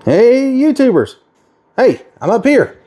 Hey YouTubers, hey, I'm up here.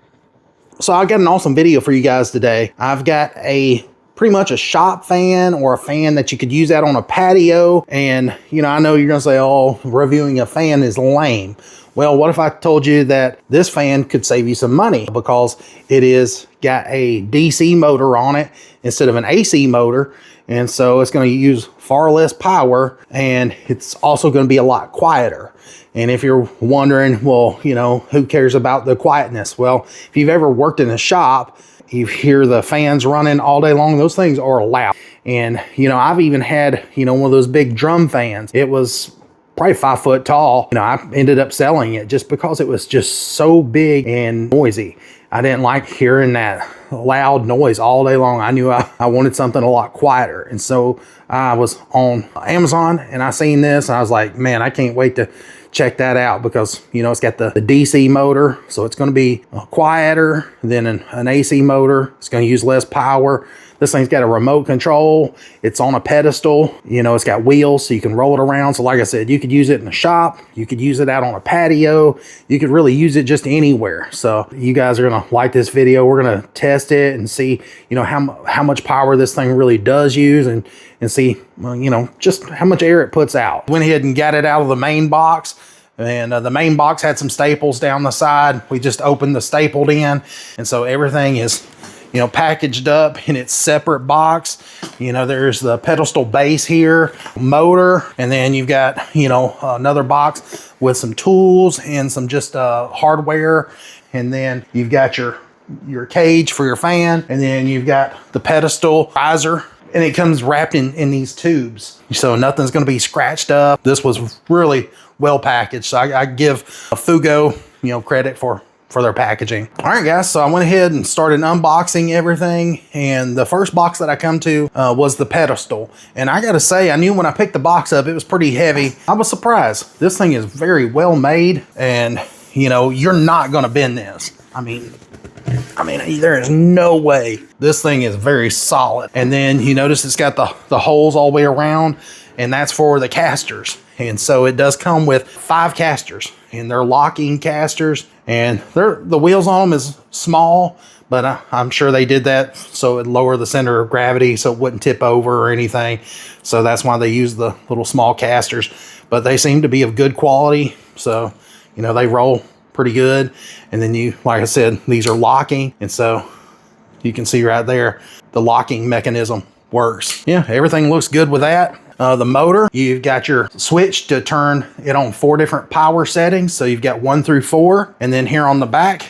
So I got an awesome video for you guys today. I've got pretty much a shop fan, or a fan that you could use out on a patio. And I know you're gonna say, oh, reviewing a fan is lame. Well, what if I told you that this fan could save you some money, because it is got a DC motor on it instead of an AC motor. And so it's going to use far less power, and it's also going to be a lot quieter. And if you're wondering, well, who cares about the quietness? Well, if you've ever worked in a shop, you hear the fans running all day long. Those things are loud. And, I've even had, one of those big drum fans. It was probably 5 foot tall. I ended up selling it just because it was just so big and noisy. I didn't like hearing that loud noise all day long. I knew I wanted something a lot quieter. And so I was on Amazon and I seen this and I was like, man, I can't wait to check that out, because it's got the DC motor, so it's going to be quieter than an AC motor. It's going to use less power. This thing's got a remote control. It's on a pedestal. It's got wheels so you can roll it around. So like I said, you could use it in a shop. You could use it out on a patio. You could really use it just anywhere. So you guys are going to like this video. We're going to test it and see, how much power this thing really does use, and see, just how much air it puts out. Went ahead and got it out of the main box. And the main box had some staples down the side. We just opened the stapled in. And so everything is, packaged up in its separate box. There's the pedestal base here, motor, and then you've got, another box with some tools and some just hardware. And then you've got your cage for your fan. And then you've got the pedestal riser. And it comes wrapped in these tubes, so nothing's going to be scratched up. This was really well packaged, so I give FUGOO, credit for their packaging. All right, guys, so I went ahead and started unboxing everything, and the first box that I come to was the pedestal. And I gotta say, I knew when I picked the box up, it was pretty heavy. I was surprised. This thing is very well made, and you're not gonna bend this. I mean, there is no way. This thing is very solid. And then you notice it's got the holes all the way around, and that's for the casters. And so it does come with 5 casters, and they're locking casters, and the wheels on them is small, but I'm sure they did that so it'd lower the center of gravity so it wouldn't tip over or anything. So that's why they use the little small casters, but they seem to be of good quality. So, they roll pretty good. And then like I said, these are locking, and so you can see right there the locking mechanism works. Yeah, everything looks good with that. The motor, you've got your switch to turn it on 4 different power settings. So you've got 1 through 4, and then here on the back,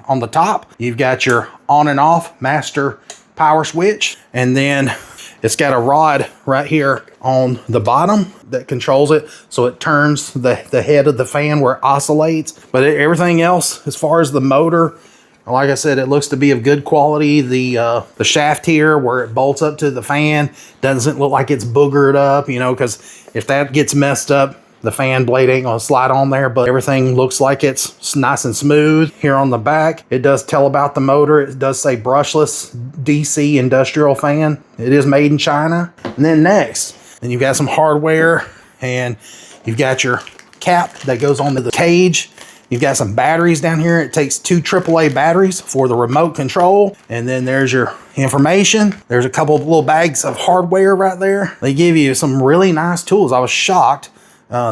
on the top, you've got your on and off master power switch, and then it's got a rod right here on the bottom that controls it, so it turns the head of the fan where it oscillates. But everything else, as far as the motor, like I said, it looks to be of good quality. The shaft here where it bolts up to the fan doesn't look like it's boogered up, because if that gets messed up, the fan blade ain't gonna slide on there. But everything looks like it's nice and smooth. Here on the back, it does tell about the motor. It does say brushless DC industrial fan. It is made in China. And then next, then you've got some hardware, and you've got your cap that goes on the cage. You've got some batteries down here. It takes 2 AAA batteries for the remote control. And then there's your information. There's a couple of little bags of hardware right there. They give you some really nice tools. I was shocked.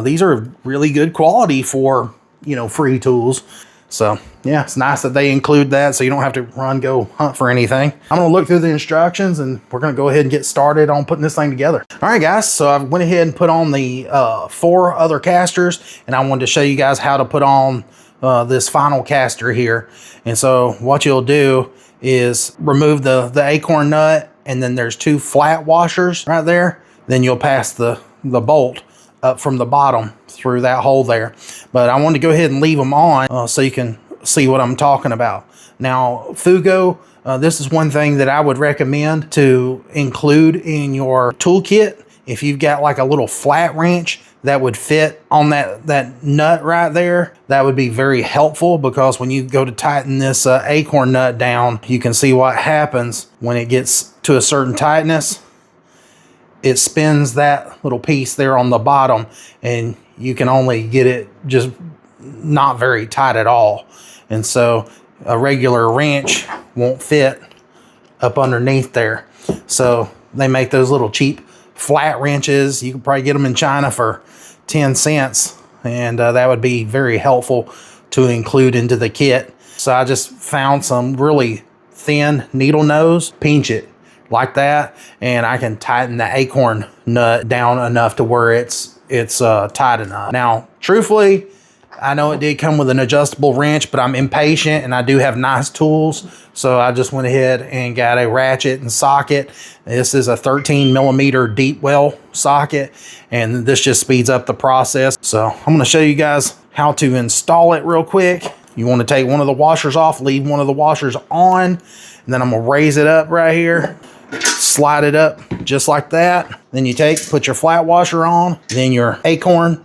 These are really good quality for, free tools. So yeah, it's nice that they include that, so you don't have to go hunt for anything. I'm gonna look through the instructions, and we're gonna go ahead and get started on putting this thing together. All right, guys, so I went ahead and put on the 4 other casters, and I wanted to show you guys how to put on this final caster here. And so what you'll do is remove the acorn nut, and then there's 2 flat washers right there. Then you'll pass the bolt up from the bottom through that hole there. But I wanted to go ahead and leave them on so you can see what I'm talking about. Now, FUGOO, this is one thing that I would recommend to include in your toolkit. If you've got like a little flat wrench that would fit on that nut right there, that would be very helpful, because when you go to tighten this acorn nut down, you can see what happens when it gets to a certain tightness. It spins that little piece there on the bottom, and you can only get it just not very tight at all. And so a regular wrench won't fit up underneath there. So they make those little cheap flat wrenches. You can probably get them in China for 10 cents. And that would be very helpful to include into the kit. So I just found some really thin needle nose, pinch it like that, and I can tighten the acorn nut down enough to where it's tight enough. Now, truthfully, I know it did come with an adjustable wrench, but I'm impatient and I do have nice tools. So I just went ahead and got a ratchet and socket. This is a 13mm deep well socket, and this just speeds up the process. So I'm going to show you guys how to install it real quick. You want to take one of the washers off, leave one of the washers on, and then I'm going to raise it up right here, slide it up just like that. Then you put your flat washer on, then your acorn,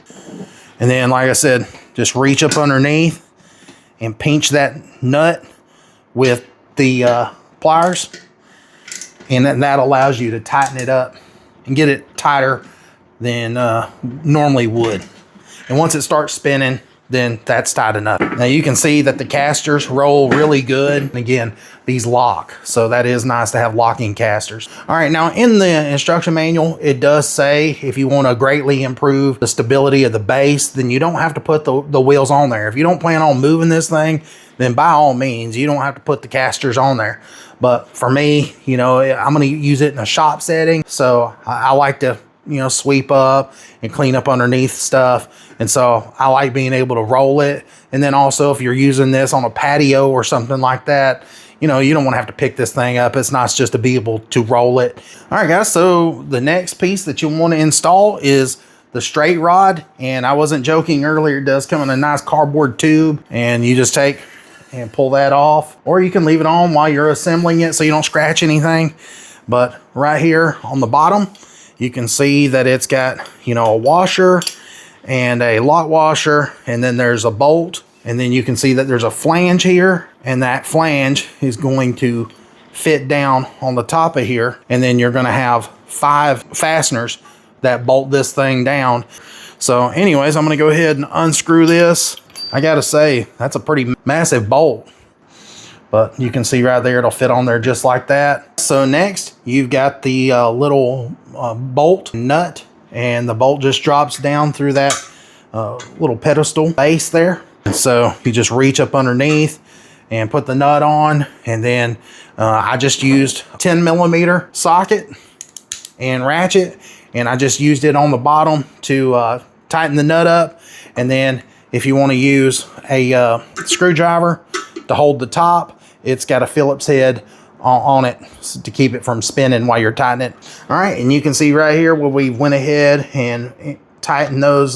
and then, like I said, just reach up underneath and pinch that nut with the pliers, and that allows you to tighten it up and get it tighter than normally would. And once it starts spinning, then that's tight enough. Now you can see that the casters roll really good. And again, these lock, so that is nice to have locking casters. All right, now in the instruction manual, it does say if you want to greatly improve the stability of the base, then you don't have to put the wheels on there. If you don't plan on moving this thing, then by all means, you don't have to put the casters on there. But for me, you know, I'm going to use it in a shop setting, so I like to, you know, sweep up and clean up underneath stuff. And so I like being able to roll it. And then also if you're using this on a patio or something like that, you know, you don't want to have to pick this thing up. It's nice just to be able to roll it. All right, guys. So the next piece that you want to install is the straight rod. And I wasn't joking earlier. It does come in a nice cardboard tube, and you just take and pull that off, or you can leave it on while you're assembling it so you don't scratch anything. But right here on the bottom, you can see that it's got, you know, a washer and a lock washer, and then there's a bolt, and then you can see that there's a flange here, and that flange is going to fit down on the top of here, and then you're going to have 5 fasteners that bolt this thing down. So anyways, I'm going to go ahead and unscrew this. I gotta say, that's a pretty massive bolt, but you can see right there, it'll fit on there just like that. So next, you've got the little bolt nut, and the bolt just drops down through that little pedestal base there. So you just reach up underneath and put the nut on, and then I just used 10mm socket and ratchet, and I just used it on the bottom to tighten the nut up. And then if you want to use a screwdriver to hold the top, it's got a Phillips head on it to keep it from spinning while you're tightening it. All right, and you can see right here where we went ahead and tightened those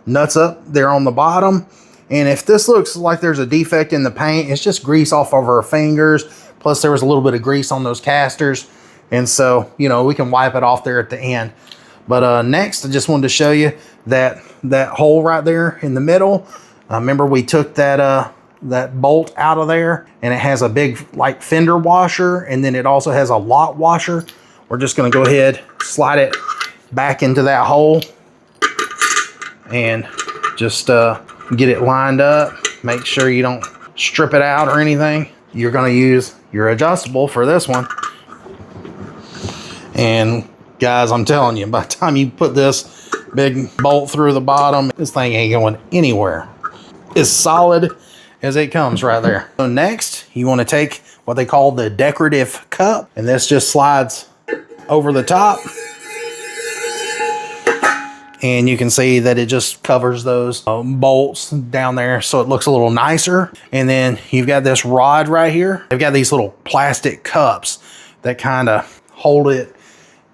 nuts up there on the bottom. And if this looks like there's a defect in the paint, it's just grease off of our fingers. Plus there was a little bit of grease on those casters. And so, you know, we can wipe it off there at the end. But next, I just wanted to show you that hole right there in the middle. Remember we took that bolt out of there, and it has a big like fender washer, and then it also has a lock washer. We're just going to go ahead, slide it back into that hole, and just get it lined up. Make sure you don't strip it out or anything. You're going to use your adjustable for this one. And guys, I'm telling you, by the time you put this big bolt through the bottom, this thing ain't going anywhere. It's solid as it comes right there. So next, you want to take what they call the decorative cup, and this just slides over the top. And you can see that it just covers those bolts down there, so it looks a little nicer. And then you've got this rod right here. They've got these little plastic cups that kind of hold it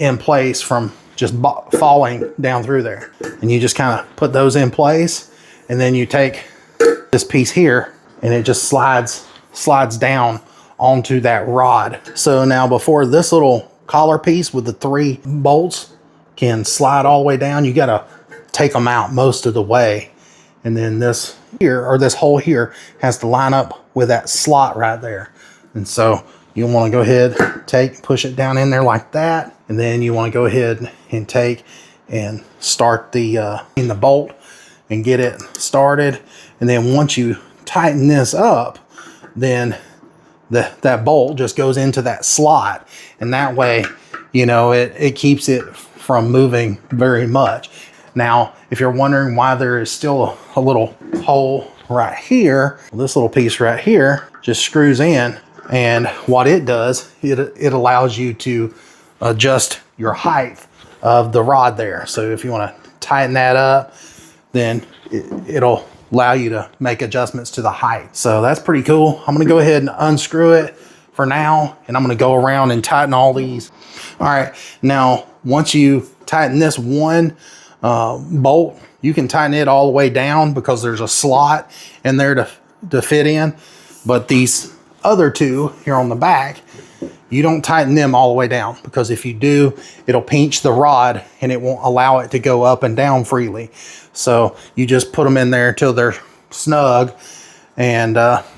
in place from just falling down through there. And you just kind of put those in place, and then you take this piece here, and it just slides down onto that rod. So now before this little collar piece with the 3 bolts can slide all the way down, you gotta take them out most of the way. And then this here, or this hole here, has to line up with that slot right there. And so you want to go ahead, push it down in there like that. And then you want to go ahead and take and start the bolt and get it started. And then once you tighten this up, then that bolt just goes into that slot. And that way, you know, it keeps it from moving very much. Now, if you're wondering why there is still a little hole right here, this little piece right here just screws in. And what it does, it allows you to adjust your height of the rod there. So if you want to tighten that up, then it'll allow you to make adjustments to the height. So that's pretty cool. I'm going to go ahead and unscrew it for now, and I'm going to go around and tighten all these. All right, now once you tighten this one bolt, you can tighten it all the way down because there's a slot in there to fit in. But these other two here on the back, you don't tighten them all the way down, because if you do, it'll pinch the rod and it won't allow it to go up and down freely. So you just put them in there until they're snug, and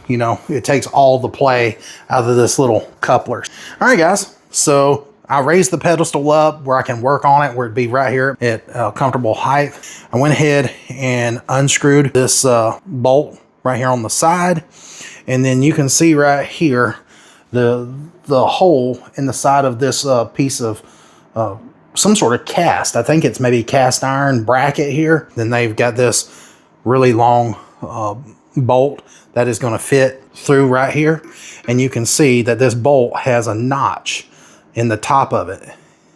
you know, it takes all the play out of this little coupler. All right, guys, so I raised the pedestal up where I can work on it, where it'd be right here at a comfortable height. I went ahead and unscrewed this bolt right here on the side, and then you can see right here the hole in the side of this piece of some sort of cast. I think it's maybe cast iron bracket here. Then they've got this really long bolt that is going to fit through right here, and you can see that this bolt has a notch in the top of it,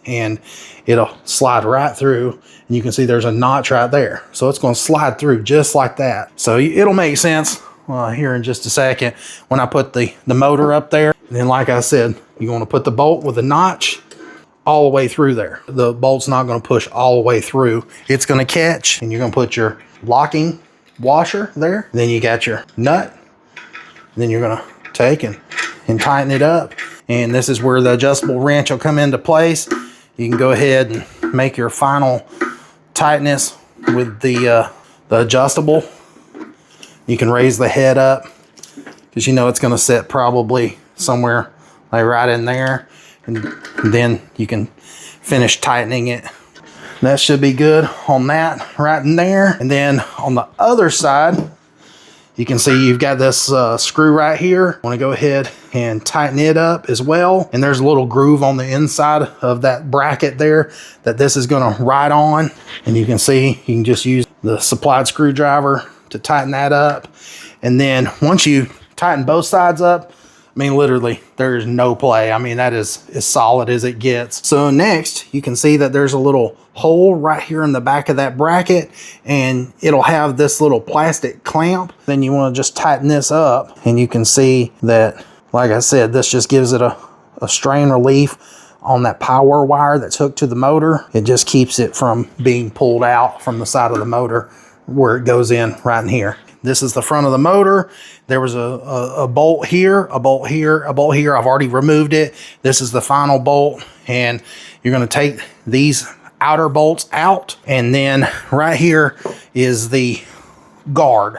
and it'll slide right through, and you can see there's a notch right there. So it's going to slide through just like that. So it'll make sense here in just a second when I put the motor up there. And then, like I said, you want to put the bolt with a notch all the way through there. The bolt's not going to push all the way through. It's going to catch, and you're going to put your locking washer there. Then you got your nut. Then you're going to take and tighten it up. And this is where the adjustable wrench will come into place. You can go ahead and make your final tightness with the adjustable. You can raise the head up, because you know it's going to sit probably somewhere like right in there. And then you can finish tightening it. That should be good on that right in there. And then on the other side, you can see you've got this screw right here. I want to go ahead and tighten it up as well. And there's a little groove on the inside of that bracket there that this is going to ride on. And you can see you can just use the supplied screwdriver to tighten that up. And then once you tighten both sides up, I mean, literally, there's no play. I mean, that is as solid as it gets. So next, you can see that there's a little hole right here in the back of that bracket, and it'll have this little plastic clamp. Then you want to just tighten this up, and you can see that, like I said, this just gives it a strain relief on that power wire that's hooked to the motor. It just keeps it from being pulled out from the side of the motor where it goes in right in here. This is the front of the motor. There was a bolt here, a bolt here, a bolt here. I've already removed it. This is the final bolt, and you're going to take these outer bolts out, and then right here is the guard.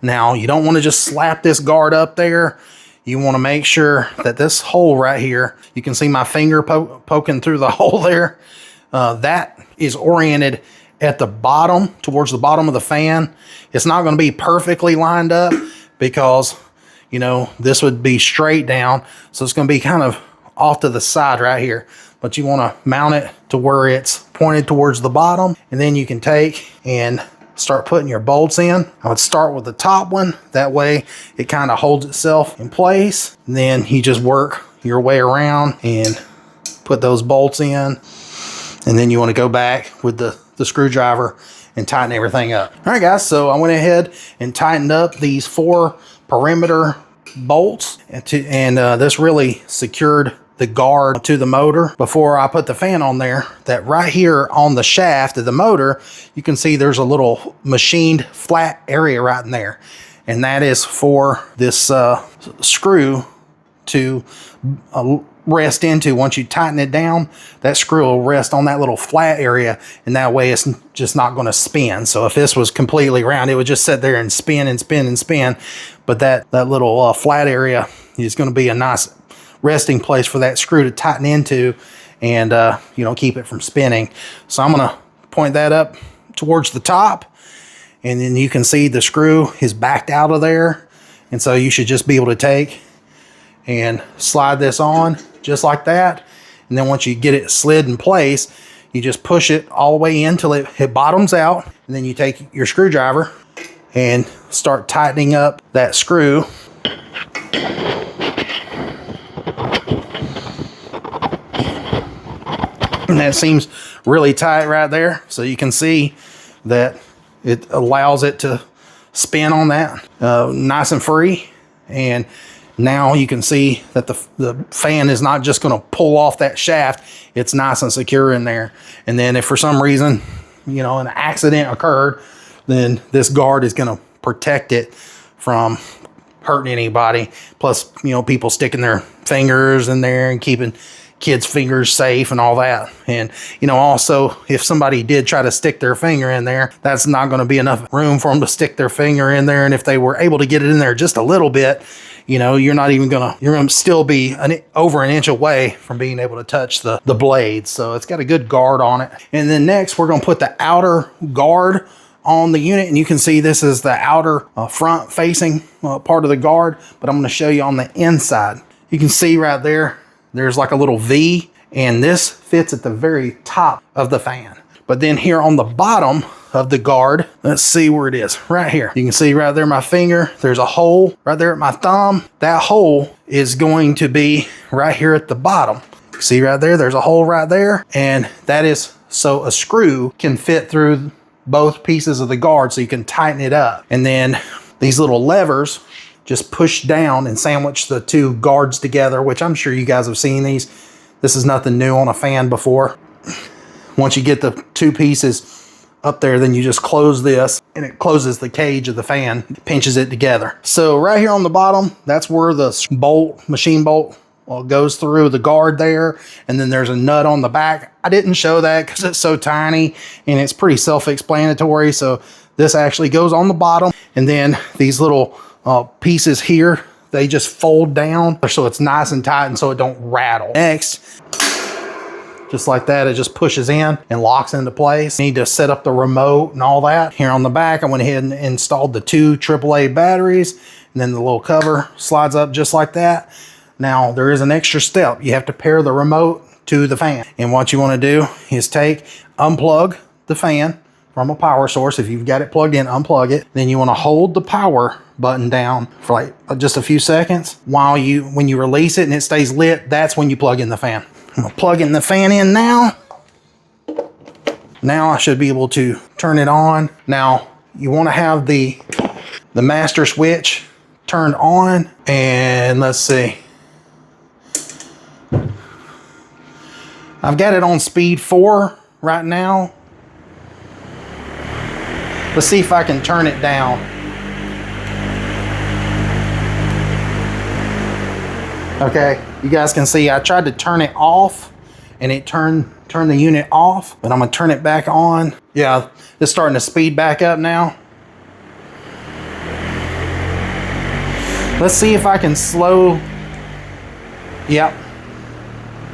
Now, you don't want to just slap this guard up there. You want to make sure that this hole right here, you can see my finger poking through the hole there. That is oriented at the bottom, towards the bottom of the fan. It's not going to be perfectly lined up because, you know, this would be straight down. So it's going to be kind of off to the side right here. But you want to mount it to where it's pointed towards the bottom. And then you can take and start putting your bolts in. I would start with the top one. That way it kind of holds itself in place. And then you just work your way around and put those bolts in. And then you want to go back with the screwdriver and tighten everything up. All right, guys, so I went ahead and tightened up these 4 perimeter bolts, and this really secured the guard to the motor. Before I put the fan on there, that right here on the shaft of the motor, you can see there's a little machined flat area right in there, and that is for this screw to rest into. Once you tighten it down, that screw will rest on that little flat area, and that way it's just not going to spin. So if this was completely round, it would just sit there and spin and spin and spin. But that little flat area is going to be a nice resting place for that screw to tighten into and you know, keep it from spinning. So I'm going to point that up towards the top, and then you can see the screw is backed out of there. And so you should just be able to take and slide this on just like that. And then once you get it slid in place, you just push it all the way in till it bottoms out. And then you take your screwdriver and start tightening up that screw. And that seems really tight right there. So you can see that it allows it to spin on that nice and free. And now you can see that the fan is not just going to pull off that shaft. It's nice and secure in there. And then if for some reason, you know, an accident occurred, then this guard is going to protect it from hurting anybody. Plus, you know, people sticking their fingers in there and keeping kids' fingers safe and all that. And, you know, also if somebody did try to stick their finger in there, that's not going to be enough room for them to stick their finger in there. And if they were able to get it in there just a little bit, you know, you're going to still be over an inch away from being able to touch the blades. So it's got a good guard on it. And then next we're going to put the outer guard on the unit. And you can see this is the outer front facing part of the guard, but I'm going to show you on the inside. You can see right there, there's like a little V, and this fits at the very top of the fan. But then here on the bottom of the guard, let's see where it is, right here. You can see right there my finger, there's a hole right there at my thumb. That hole is going to be right here at the bottom. See right there, there's a hole right there, and that is so a screw can fit through both pieces of the guard so you can tighten it up. And then these little levers just push down and sandwich the two guards together, which I'm sure you guys have seen these. This is nothing new on a fan before. Once you get the two pieces up there, then you just close this and it closes the cage of the fan, pinches it together. So right here on the bottom, that's where the machine bolt goes through the guard there. And then there's a nut on the back. I didn't show that because it's so tiny and it's pretty self-explanatory. So this actually goes on the bottom, and then these little pieces here, they just fold down so it's nice and tight and so it don't rattle. Next, just like that, it just pushes in and locks into place. You need to set up the remote and all that. Here on the back, I went ahead and installed the two AAA batteries, and then the little cover slides up just like that. Now, there is an extra step. You have to pair the remote to the fan. And what you want to do is unplug the fan from a power source. If you've got it plugged in, unplug it. Then you want to hold the power button down for like just a few seconds when you release it and it stays lit, that's when you plug in the fan. I'm gonna plug in the fan in now. Now I should be able to turn it on. Now you want to have the master switch turned on, and let's see. I've got it on speed 4 right now. Let's see if I can turn it down. Okay, you guys can see I tried to turn it off and it turned the unit off, but I'm gonna turn it back on. Yeah, it's starting to speed back up now. Let's see if I can slow. Yep,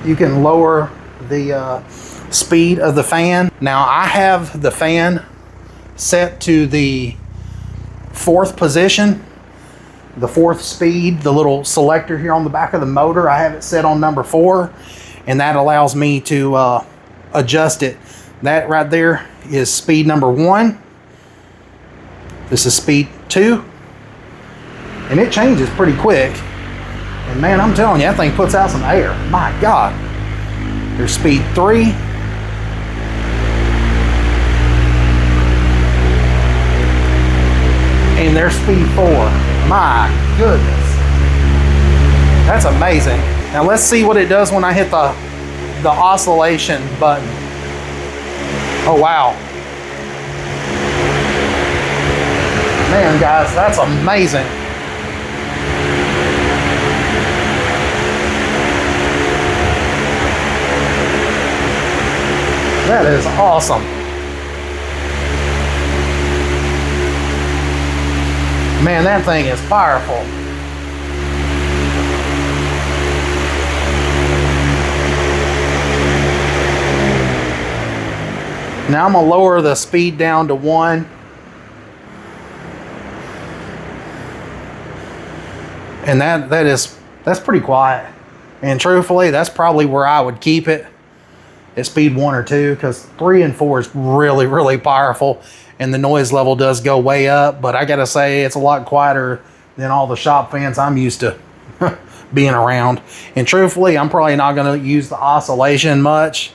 you can lower the speed of the fan. Now I have the fan set to the 4th position. The 4th speed, the little selector here on the back of the motor, I have it set on number 4, and that allows me to adjust it. That right there is speed number 1. This is speed 2, and it changes pretty quick. And man, I'm telling you, that thing puts out some air. My God. There's speed 3. And there's speed 4. My goodness. That's amazing. Now let's see what it does when I hit the oscillation button. Oh wow. Man, guys, that's amazing. That is awesome. Man, that thing is powerful. Now I'm gonna lower the speed down to 1. And that's pretty quiet. And truthfully, that's probably where I would keep it at speed 1 or 2, because 3 and 4 is really, really powerful, and the noise level does go way up. But I gotta say, it's a lot quieter than all the shop fans I'm used to being around. And truthfully, I'm probably not gonna use the oscillation much.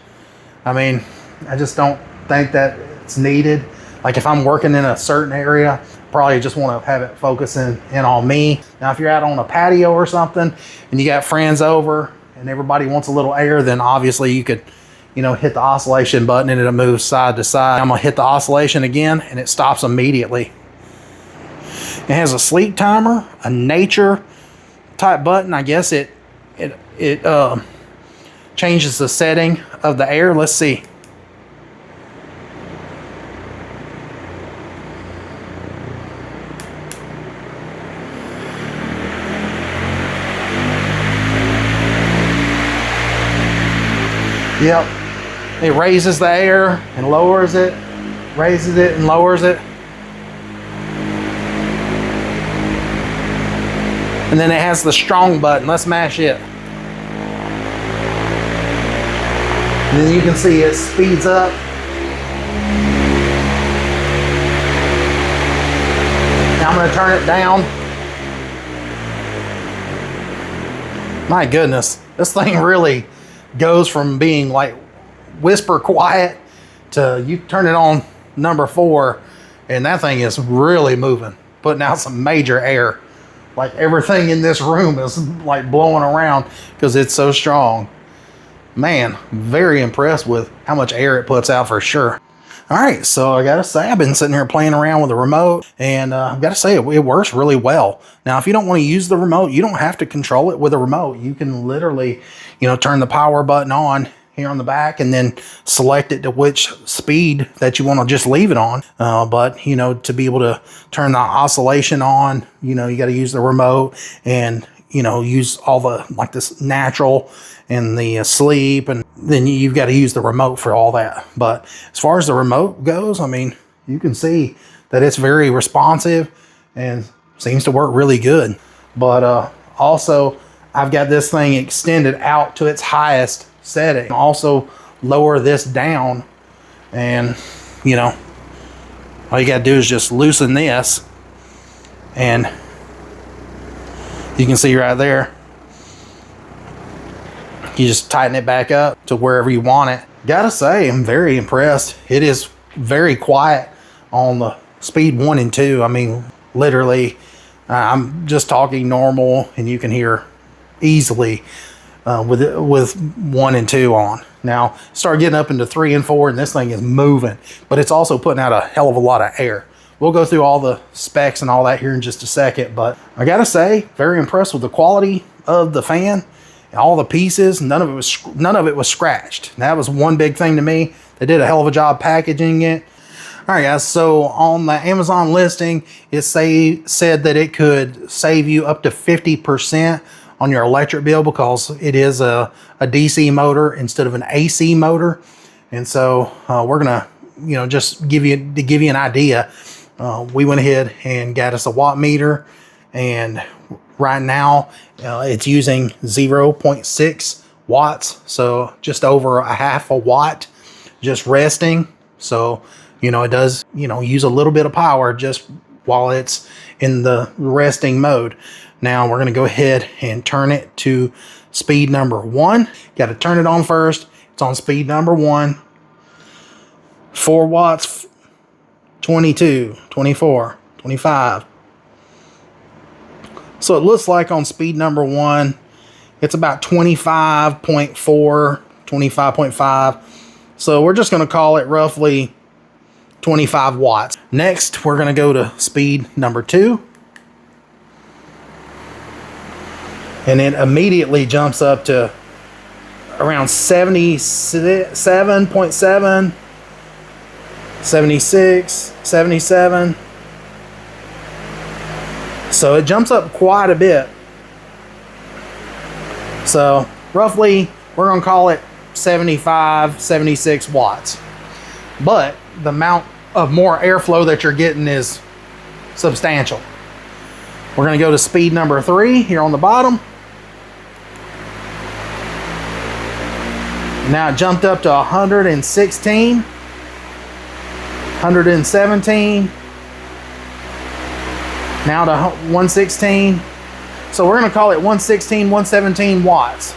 I mean, I just don't think that it's needed. Like if I'm working in a certain area, probably just want to have it focusing in on me. Now, if you're out on a patio or something and you got friends over and everybody wants a little air, then obviously you could, you know, hit the oscillation button and it'll move side to side. I'm gonna hit the oscillation again and it stops immediately. It has a sleep timer, a nature type button. I guess it changes the setting of the air. Let's see. Yep, it raises the air and lowers it, raises it and lowers it. And then it has the strong button. Let's mash it. And then you can see it speeds up. Now I'm going to turn it down. My goodness, this thing really goes from being like whisper quiet to you turn it on number 4 and that thing is really moving, putting out some major air. Like everything in this room is like blowing around because it's so strong. Man, very impressed with how much air it puts out for sure. All right, so I gotta say, I've been sitting here playing around with the remote, and I've gotta say, it works really well. Now, if you don't want to use the remote, you don't have to control it with a remote. You can literally, you know, turn the power button on here on the back and then select it to which speed that you want to just leave it on. But, you know, to be able to turn the oscillation on, you know, you got to use the remote and, you know, use all the, like this natural and the sleep, and then you've got to use the remote for all that. But as far as the remote goes, I mean, you can see that it's very responsive and seems to work really good. But also, I've got this thing extended out to its highest setting. Also lower this down, and you know, all you got to do is just loosen this, and you can see right there, you just tighten it back up to wherever you want it. Gotta say, I'm very impressed. It is very quiet on the speed 1 and 2. I mean, literally, I'm just talking normal and you can hear easily with 1 and 2 on. Now, start getting up into 3 and 4 and this thing is moving, but it's also putting out a hell of a lot of air. We'll go through all the specs and all that here in just a second, but I gotta say, very impressed with the quality of the fan. All the pieces, none of it was scratched. That was one big thing to me. They did a hell of a job packaging it. All right, guys, so on the Amazon listing, it said that it could save you up to 50% on your electric bill because it is a DC motor instead of an AC motor. And so we're gonna, you know, just give you an idea. We went ahead and got us a watt meter, and right now it's using 0.6 watts, so just over a half a watt just resting. So, you know, it does, you know, use a little bit of power just while it's in the resting mode. Now we're going to go ahead and turn it to speed number 1. Got to turn it on first. It's on speed number 1. 4 watts, 22, 24, 25. So it looks like on speed number 1, it's about 25.4, 25.5. So we're just going to call it roughly 25 watts. Next, we're going to go to speed number 2. And it immediately jumps up to around 77.7, 76, 77. So it jumps up quite a bit. So roughly, we're going to call it 75, 76 watts. But the amount of more airflow that you're getting is substantial. We're going to go to speed number 3 here on the bottom. Now it jumped up to 116, 117, now to 116. So we're going to call it 116, 117 watts.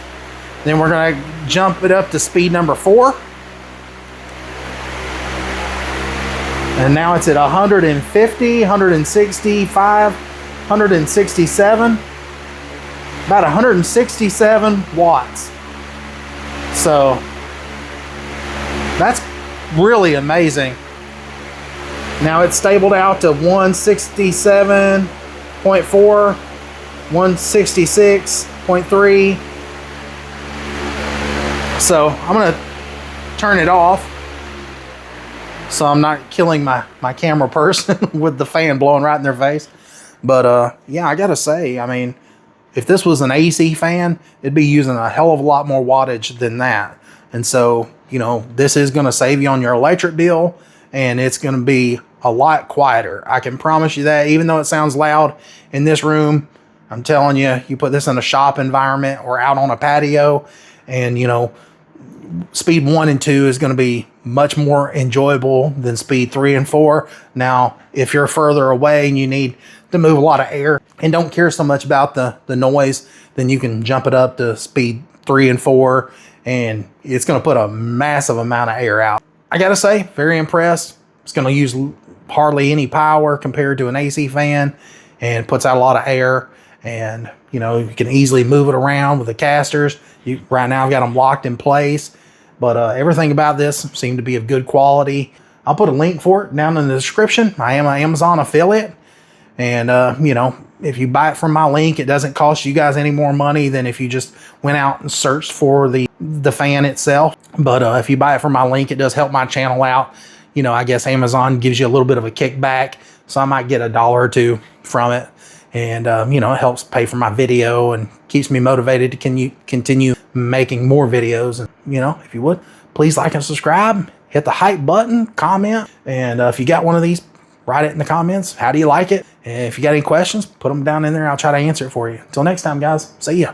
Then we're going to jump it up to speed number 4. And now it's at 150, 165, 167, about 167 watts. So that's really amazing. Now it's stabled out to 167.4, 166.3. So I'm gonna turn it off so I'm not killing my camera person with the fan blowing right in their face. But yeah, I gotta say, I mean, if this was an AC fan, it'd be using a hell of a lot more wattage than that. And so, you know, this is going to save you on your electric bill, and it's going to be a lot quieter. I can promise you that. Even though it sounds loud in this room, I'm telling you, you put this in a shop environment or out on a patio, and, you know, speed 1 and 2 is going to be much more enjoyable than speed 3 and 4. Now, if you're further away and you need to move a lot of air and don't care so much about the noise, then you can jump it up to speed 3 and 4, and it's going to put a massive amount of air out. I gotta say, very impressed. It's going to use hardly any power compared to an AC fan, and puts out a lot of air. And you know, you can easily move it around with the casters. Right now I've got them locked in place, but everything about this seemed to be of good quality. I'll put a link for it down in the description. I am an Amazon affiliate, and you know, if you buy it from my link, it doesn't cost you guys any more money than if you just went out and searched for the fan itself. But if you buy it from my link, it does help my channel out. You know, I guess Amazon gives you a little bit of a kickback, so I might get $1 or $2 from it. And, you know, it helps pay for my video and keeps me motivated to continue making more videos. And, you know, if you would, please like and subscribe, hit the hype button, comment. And if you got one of these, write it in the comments. How do you like it? And if you got any questions, put them down in there. I'll try to answer it for you. Until next time, guys. See ya.